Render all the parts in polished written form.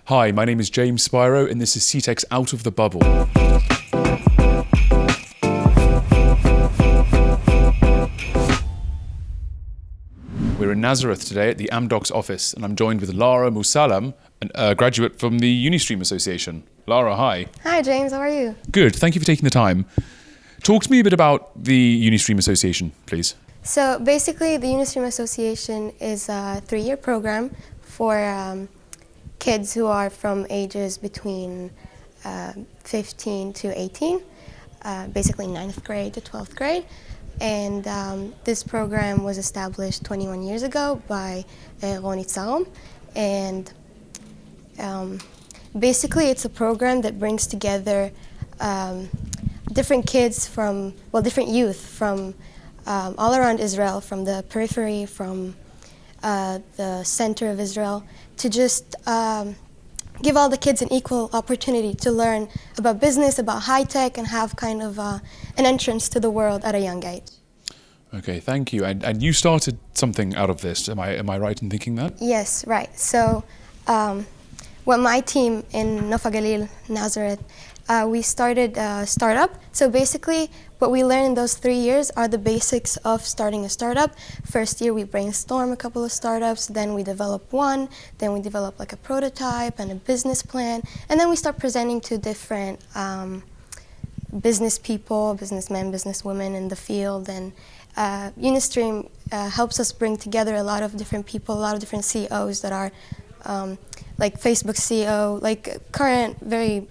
Hi, my name is James Spyro, and this is CTech's Out of the Bubble. We're in Nazareth today at the Amdocs office, and I'm joined with Lara Musalam, a graduate from the Unistream Association. Lara, hi. Hi, James. How are you? Good. Thank you for taking the time. Talk to me a bit about the Unistream Association, please. So basically, the Unistream Association is a 3-year program for kids who are from ages between 15 to 18, basically 9th grade to 12th grade. And this program was established 21 years ago by Lara Musalam. And basically, it's a program that brings together different kids from, different youth from all around Israel, from the periphery, from the center of Israel, to just give all the kids an equal opportunity to learn about business, about high tech, and have kind of an entrance to the world at a young age. Okay, thank you. And you started something out of this. Am I right in thinking that? Yes, right. So, my team in Nofa Galil, Nazareth, we started a startup. So basically, what we learned in those 3 years are the basics of starting a startup. First year, we brainstorm a couple of startups, then we develop one, then we develop like a prototype and a business plan, and then we start presenting to different business people, businessmen, businesswomen in the field. And Unistream helps us bring together a lot of different people, a lot of different CEOs that are like Facebook CEO, like current, very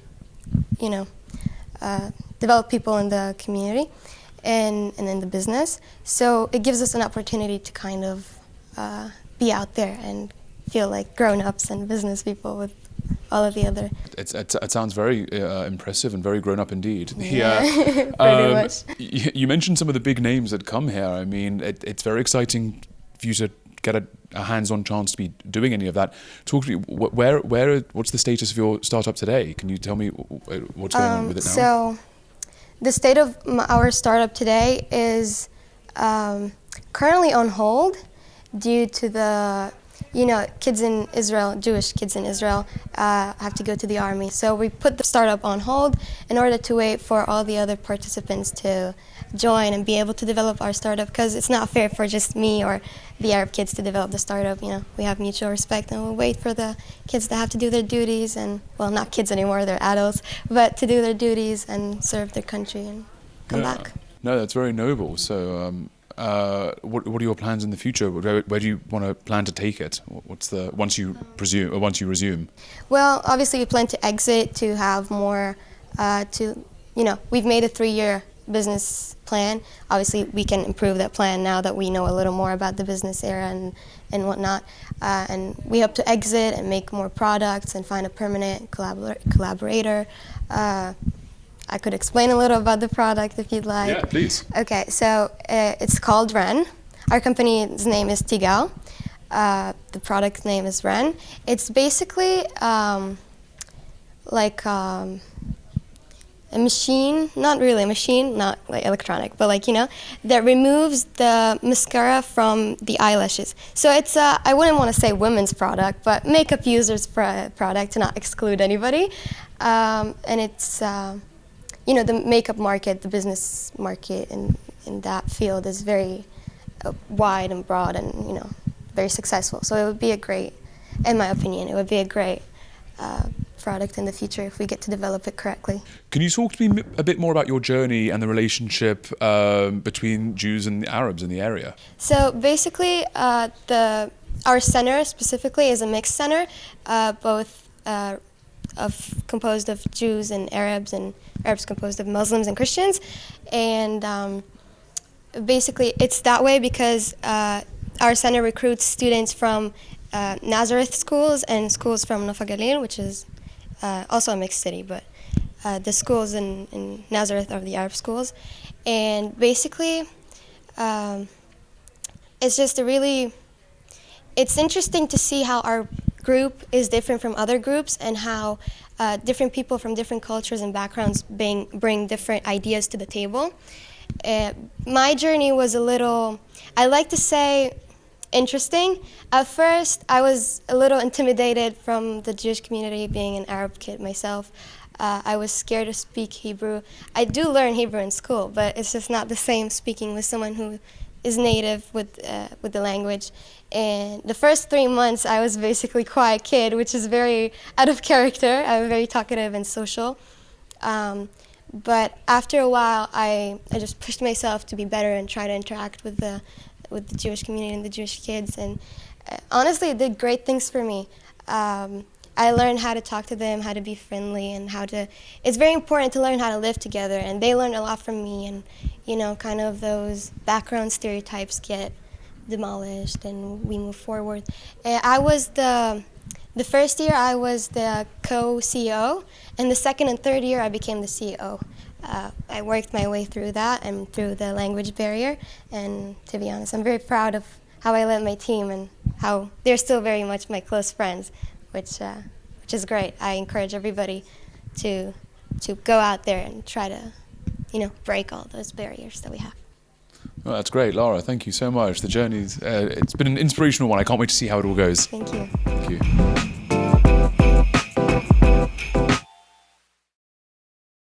develop people in the community and in the business. So it gives us an opportunity to kind of be out there and feel like grown-ups and business people with all of the other. It sounds very impressive and very grown up indeed. Yeah, pretty much. You mentioned some of the big names that come here. I mean, it's very exciting for you to get a hands-on chance to be doing any of that. Talk to me, what's the status of your startup today? Can you tell me what's going on with it now? So, the state of our startup today is currently on hold due to the, kids in Israel, Jewish kids in Israel, have to go to the army. So we put the startup on hold in order to wait for all the other participants to join and be able to develop our startup, because it's not fair for just me or the Arab kids to develop the startup. We have mutual respect, and we'll wait for the kids that have to do their duties, and not kids anymore, they're adults, but to do their duties and serve their country and come back. No, that's very noble. So what are your plans in the future? Where do you want to plan to take it? What's the once you resume? Well, obviously we plan to exit, to have more we've made a 3-year business plan. Obviously we can improve that plan now that we know a little more about the business era and whatnot. And we hope to exit and make more products and find a permanent collaborator. I could explain a little about the product if you'd like. Yeah, please. Okay, so it's called Ren. Our company's name is Tigal. The product name is Ren. It's basically like a machine, not really a machine, not like electronic, but that removes the mascara from the eyelashes. So it's I wouldn't want to say women's product, but makeup users' product to not exclude anybody. And it's the makeup market, the business market in that field is very wide and broad and, very successful. So it would be in my opinion, it would be a great product in the future if we get to develop it correctly. Can you talk to me a bit more about your journey and the relationship between Jews and Arabs in the area? So basically, our center specifically is a mixed center, both composed of Jews and Arabs composed of Muslims and Christians. And basically it's that way because our center recruits students from Nazareth schools and schools from Nofa Galil, which is also a mixed city, but the schools in Nazareth are the Arab schools. And basically it's just it's interesting to see how our group is different from other groups and how different people from different cultures and backgrounds bring different ideas to the table. My journey was I like to say interesting. At first, I was a little intimidated from the Jewish community, being an Arab kid myself. I was scared to speak Hebrew. I do learn Hebrew in school, but it's just not the same speaking with someone who is native with the language. And the first 3 months, I was basically a quiet kid, which is very out of character. I'm very talkative and social. But after a while, I just pushed myself to be better and try to interact with the Jewish community and the Jewish kids. And honestly, it did great things for me. I learned how to talk to them, how to be friendly, and it's very important to learn how to live together. And they learned a lot from me, and kind of those background stereotypes get demolished and we move forward. And I was the first year I was the co-CEO, and the second and third year I became the CEO. I worked my way through that and through the language barrier, and to be honest, I'm very proud of how I led my team and how they're still very much my close friends, which is great. I encourage everybody to go out there and try to, break all those barriers that we have. Well, that's great, Lara. Thank you so much. The journey's it's been an inspirational one. I can't wait to see how it all goes. Thank you. Thank you.